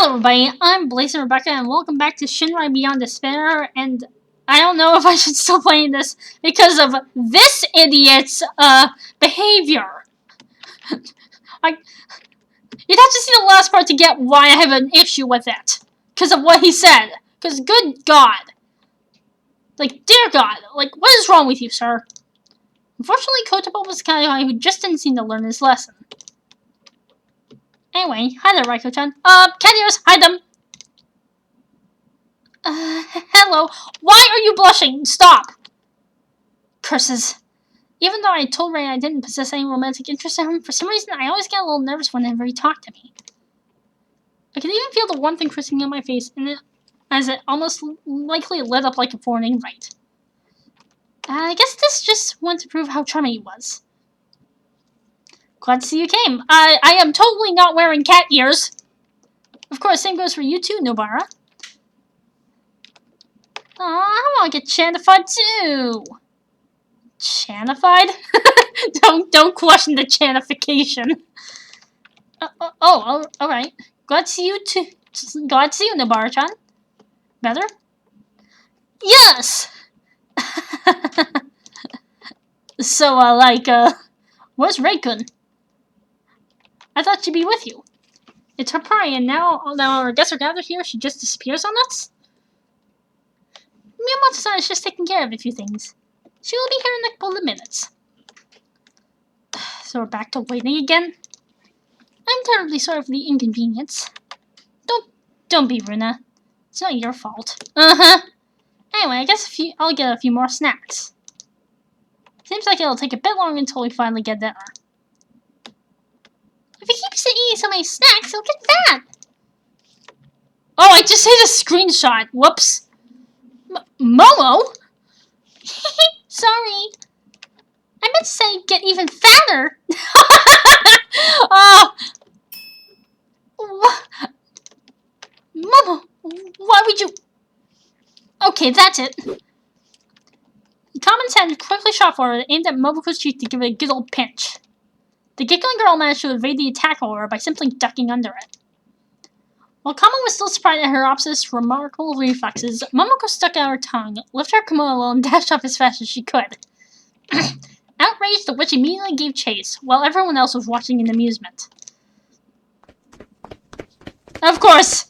Hello everybody, I'm Blaze and Rebecca, and welcome back to SHINRAI Beyond Despair, and I don't know if I should still play this because of this idiot's, behavior. You'd have to see the last part to get why I have an issue with it. Because of what he said. Because good God. Like, dear God, like, what is wrong with you, sir? Unfortunately, Kotabo was the kind of guy who just didn't seem to learn his lesson. Anyway, hi there, Raiko-chan. Cat ears, hide them! Hello. Why are you blushing? Stop! Curses. Even though I told Ray I didn't possess any romantic interest in him, for some reason I always get a little nervous whenever he talked to me. I could even feel the warmth increasing in my face, as it almost likely lit up like a foreign invite. I guess this just went to prove how charming he was. Glad to see you came. I am totally not wearing cat ears. Of course, same goes for you too, Nobara. Aw, I want to get chanified too. Chanified? don't question the chanification. Alright. Glad to see you too. Glad to see you, Nobara-chan. Better? Yes! So, where's Ray-kun? I thought she'd be with you. It's her party, and now our guests are gathered here, she just disappears on us? Miyamoto-san is just taking care of a few things. She will be here in a couple of minutes. So we're back to waiting again? I'm terribly sorry for the inconvenience. Don't be, Runa. It's not your fault. Anyway, I guess I'll get a few more snacks. Seems like it'll take a bit longer until we finally get dinner. If he keeps eating so many snacks, he'll get fat. Oh, I just hit a screenshot. Whoops. Momo? Sorry. I meant to say get even fatter. Oh. What? Momo, why would you... Okay, that's it. Kamen's hand quickly shot forward, aimed at Momoko's cheek to give it a good old pinch. The giggling girl managed to evade the attack, however, by simply ducking under it. While Kamen was still surprised at her opposite's remarkable reflexes, Momoko stuck out her tongue, lifted her kimono and dashed off as fast as she could. Outraged, the witch immediately gave chase, while everyone else was watching in amusement. Of course!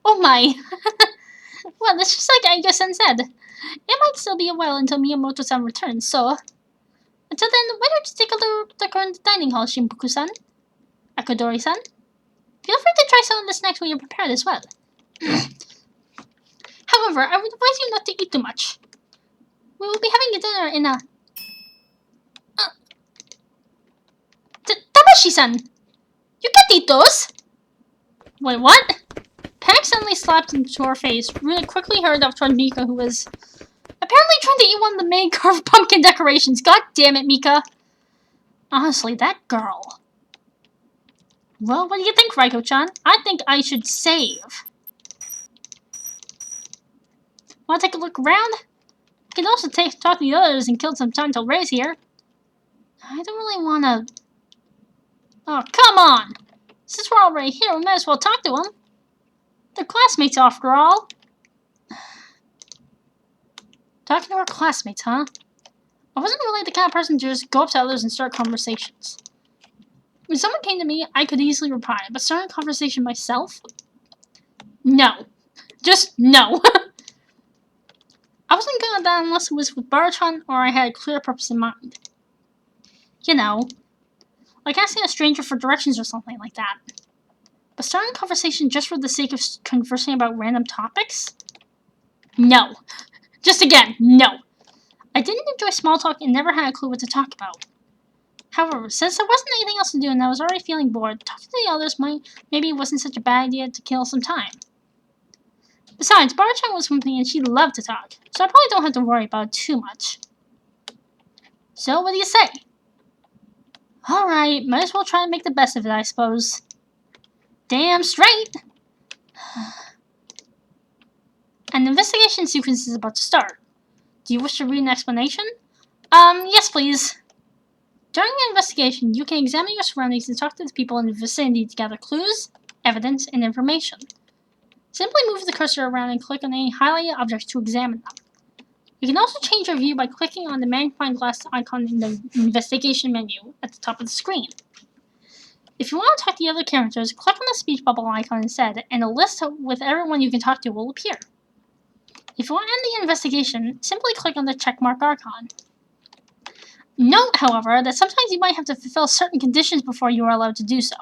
Oh my! Well, it's just like Aiga-san said. It might still be a while until Miyamoto-san returns, so... Until then, why don't you take a look around the dining hall, Shinboku-san? Akadori-san? Feel free to try some of the snacks when you're prepared as well. However, I would advise you not to eat too much. We will be having a dinner in a... Tamashi-san! You can't eat those! Wait, what? Panic suddenly slapped into her face. Runa quickly hurried up toward Mika, who was apparently trying to eat one of the main carved pumpkin decorations. God damn it, Mika. Honestly, that girl. Well, what do you think, Raiko-chan? I think I should save. Want to take a look around? We can also talk to the others and kill some time till Ray's here. I don't really want to... Oh, come on! Since we're already here, we might as well talk to him. They're classmates, after all. Talking to our classmates, huh? I wasn't really the kind of person to just go up to others and start conversations. When someone came to me, I could easily reply, but starting a conversation myself? No. Just no. I wasn't good at that unless it was with Barachan or I had a clear purpose in mind. You know, like asking a stranger for directions or something like that. But starting a conversation just for the sake of conversing about random topics? No. Just again, no. I didn't enjoy small talk and never had a clue what to talk about. However, since there wasn't anything else to do and I was already feeling bored, talking to the others maybe it wasn't such a bad idea to kill some time. Besides, Barachan was with me and she loved to talk, so I probably don't have to worry about it too much. So, what do you say? Alright, might as well try and make the best of it, I suppose. Damn straight! An investigation sequence is about to start. Do you wish to read an explanation? Yes please. During an investigation, you can examine your surroundings and talk to the people in the vicinity to gather clues, evidence, and information. Simply move the cursor around and click on any highlighted objects to examine them. You can also change your view by clicking on the magnifying glass icon in the investigation menu at the top of the screen. If you want to talk to the other characters, click on the speech bubble icon instead, and a list with everyone you can talk to will appear. If you want to end the investigation, simply click on the checkmark icon. Note, however, that sometimes you might have to fulfill certain conditions before you are allowed to do so.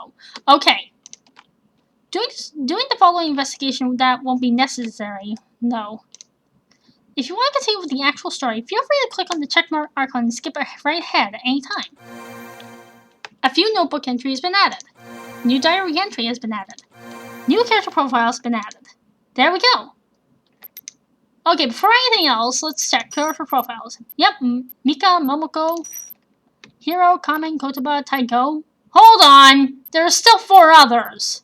Okay. Doing the following investigation, that won't be necessary, no. If you want to continue with the actual story, feel free to click on the checkmark icon and skip right ahead at any time. A few notebook entries have been added. New diary entry has been added. New character profile has been added. There we go. Okay, before anything else, let's check character profiles. Yep, Mika, Momoko, Hiro, Kamen, Kotoba, Taiko. Hold on! There are still 4 others!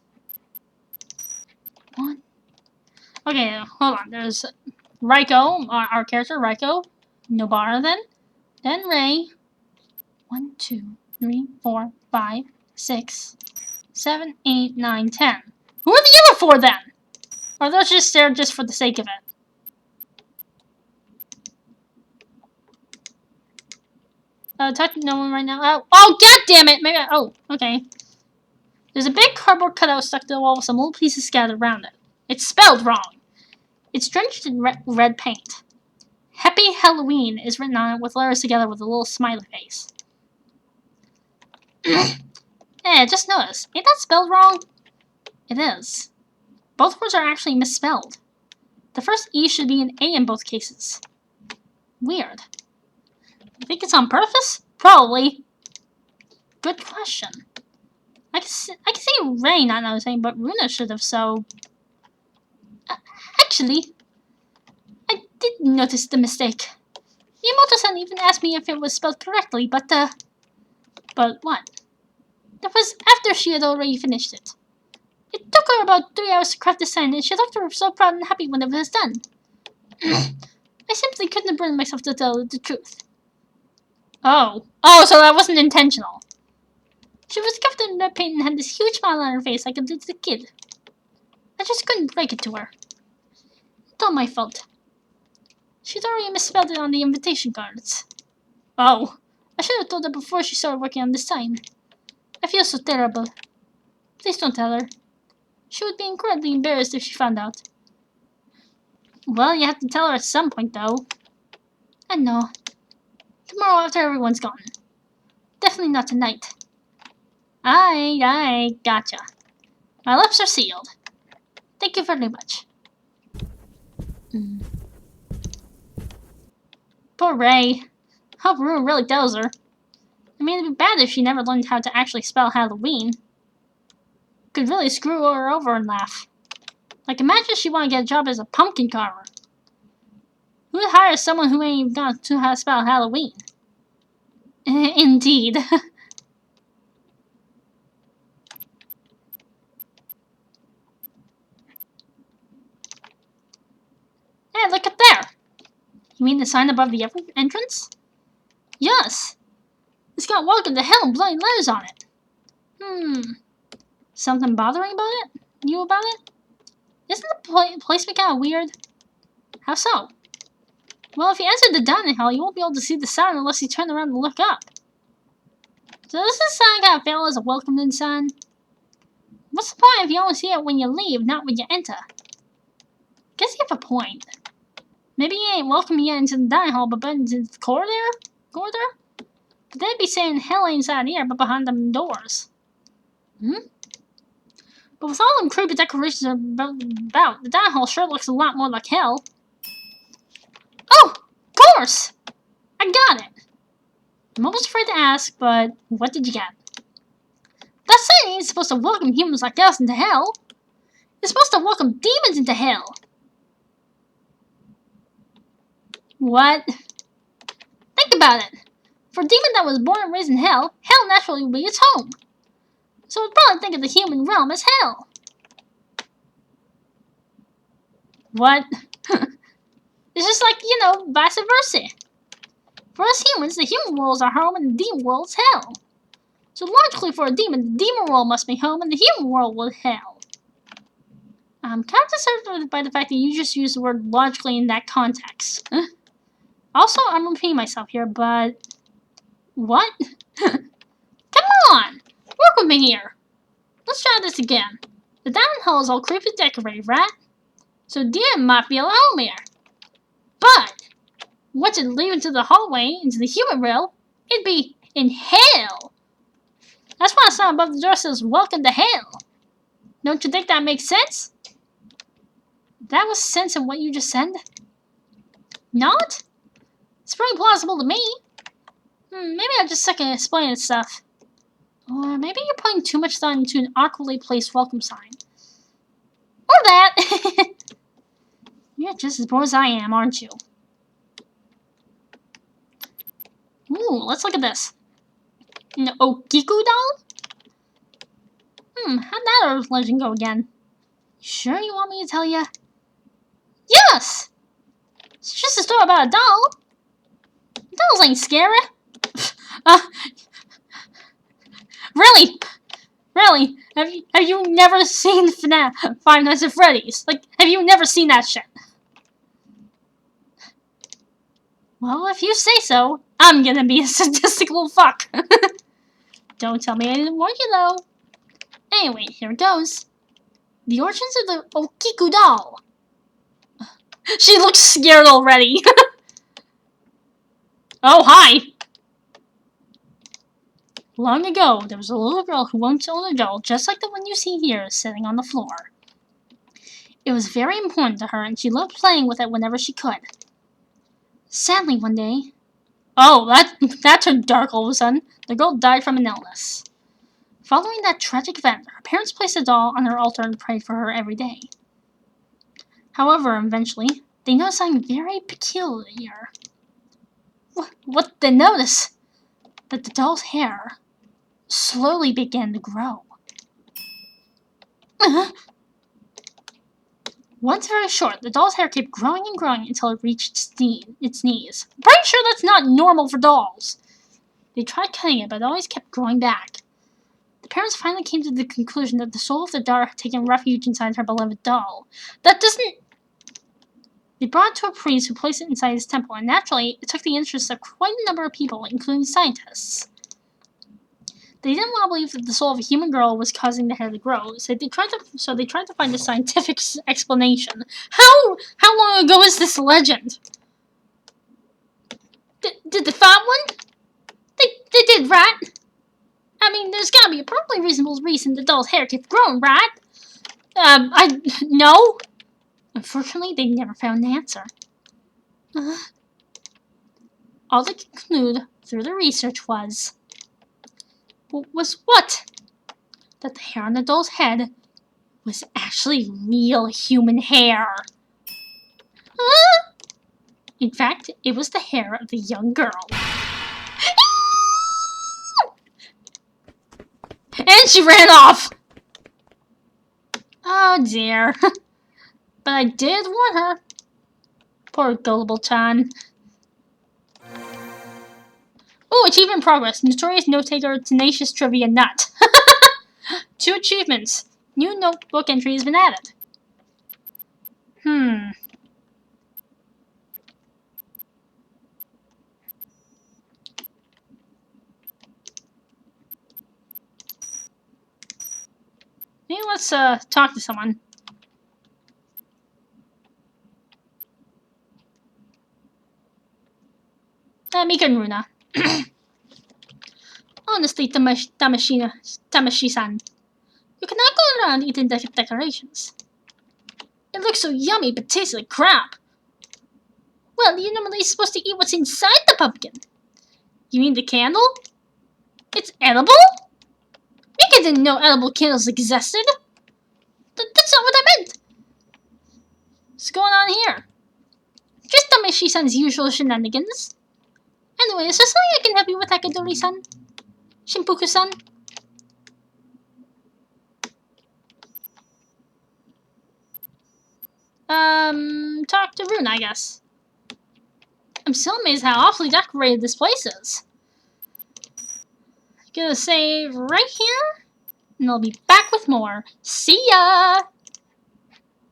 What? Okay, hold on. There's Raiko, our character, Raiko. Nobara then Rei. 1, 2, 3, 4, 5, 6, 7, 8, 9, 10. Who are the other 4 then? Or are those just there just for the sake of it? Touching no one right now. Oh, god damn it! Maybe oh, okay. There's a big cardboard cutout stuck to the wall with some little pieces scattered around it. It's spelled wrong. It's drenched in red paint. Happy Halloween is written on it with letters together with a little smiley face. Just notice. Ain't that spelled wrong? It is. Both words are actually misspelled. The first E should be an A in both cases. Weird. You think it's on purpose? Probably. Good question. I can see Ray not noticing, but Runa should have, so... actually, I did notice the mistake. Yamato-san even asked me if it was spelled correctly, but what? That was after she had already finished it. It took her about 3 hours to craft the sign, and she looked so proud and happy when it was done. I simply couldn't bring myself to tell the truth. Oh, so that wasn't intentional. She was covered in red paint and had this huge smile on her face like a little kid. I just couldn't break it to her. It's all my fault. She'd already misspelled it on the invitation cards. Oh, I should have told her before she started working on this sign. I feel so terrible. Please don't tell her. She would be incredibly embarrassed if she found out. Well, you have to tell her at some point, though. I know. Tomorrow after everyone's gone. Definitely not tonight. I gotcha. My lips are sealed. Thank you very much. Poor Ray. Hope Rune really tells her. I mean, it'd be bad if she never learned how to actually spell Halloween. Could really screw her over and laugh. Like, imagine she wanted to get a job as a pumpkin carver. Who would hire someone who ain't even got to how to spell Halloween? Indeed. Hey, look up there! You mean the sign above the entrance? Yes! It's got welcome to hell in bloody letters on it. Something bothering about it? You about it? Isn't the placement kind of weird? How so? Well, if you enter the dining hall, you won't be able to see the sign unless you turn around and look up. So does this sign kind of fail as a welcoming sign? What's the point if you only see it when you leave, not when you enter? Guess you have a point. Maybe you ain't welcoming you into the dining hall, but into the corridor? But they'd be saying hell ain't inside here, but behind them doors. But with all them creepy decorations about, the dining hall sure looks a lot more like hell. Oh! Of course! I got it! I'm almost afraid to ask, but what did you get? That sign ain't supposed to welcome humans like us into hell. It's supposed to welcome demons into hell. What? Think about it. For a demon that was born and raised in hell, hell naturally would be its home. So we'd probably think of the human realm as hell. What? It's just like, vice versa. For us humans, the human world is our home and the demon world is hell. So logically for a demon, the demon world must be home and the human world was hell. I'm kind of disturbed by the fact that you just used the word logically in that context. Also, I'm repeating myself here, but... What? Come on! Work with me here! Let's try this again. The diamond hall is all creepy decorated, right? So demon might be alone here. But, once it lead into the hallway, into the human realm, it'd be in hell! That's why the sign above the door says, "Welcome to hell." Don't you think that makes sense? That was sense in what you just said? Not? It's pretty plausible to me. Maybe I just suck at explaining stuff. Or maybe you're putting too much thought into an awkwardly placed welcome sign. Or that! You're just as bored as I am, aren't you? Ooh, let's look at this. An Okiku doll? How'd that Earth legend go again? Sure you want me to tell you? Yes! It's just a story about a doll. Dolls ain't scary. Really? Really? Have you never seen FNAF 5 Nights at Freddy's? Like, have you never seen that shit? Well, if you say so, I'm gonna be a sadistic little fuck. Don't tell me I didn't warn you, though. Anyway, here it goes. The origins of the Okiku doll. She looks scared already. Oh, hi! Long ago, there was a little girl who once owned a doll just like the one you see here, sitting on the floor. It was very important to her, and she loved playing with it whenever she could. Sadly, one day... Oh, that turned dark all of a sudden. The girl died from an illness. Following that tragic event, her parents placed a doll on her altar and prayed for her every day. However, eventually, they noticed something very peculiar. What they noticed? That the doll's hair slowly began to grow. Once very short, the doll's hair kept growing and growing until it reached its knees. I'm pretty sure that's not normal for dolls. They tried cutting it, but it always kept growing back. The parents finally came to the conclusion that the soul of the daughter had taken refuge inside her beloved doll. That doesn't... They brought it to a priest who placed it inside his temple, and naturally, it took the interest of quite a number of people, including scientists. They didn't want to believe that the soul of a human girl was causing the hair to grow, so they tried to find a scientific explanation. How long ago is this legend? Did they find one? They did, right? I mean, there's gotta be a perfectly reasonable reason the doll's hair kept growing, right? No. Unfortunately, they never found an answer. All they could conclude through their research was what? That the hair on the doll's head was actually real human hair. In fact, it was the hair of the young girl. And she ran off! Oh dear. But I did warn her. Poor gullible Chan. Oh, achievement progress. Notorious note-taker, tenacious trivia nut. 2 achievements. New notebook entry has been added. Maybe let's talk to someone. Mika and Runa. Honestly, Tamashi-san, you cannot go around eating decorations. It looks so yummy, but tastes like crap. Well, you're normally supposed to eat what's inside the pumpkin. You mean the candle? It's edible? Mika didn't know edible candles existed. That's not what I meant. What's going on here? Just Tamashi-san's usual shenanigans. Anyway, is there something I can help you with, Akadori-san? Shinpuku-san? Talk to Runa, I guess. I'm so amazed how awfully decorated this place is. Gonna save right here, and I'll be back with more. See ya!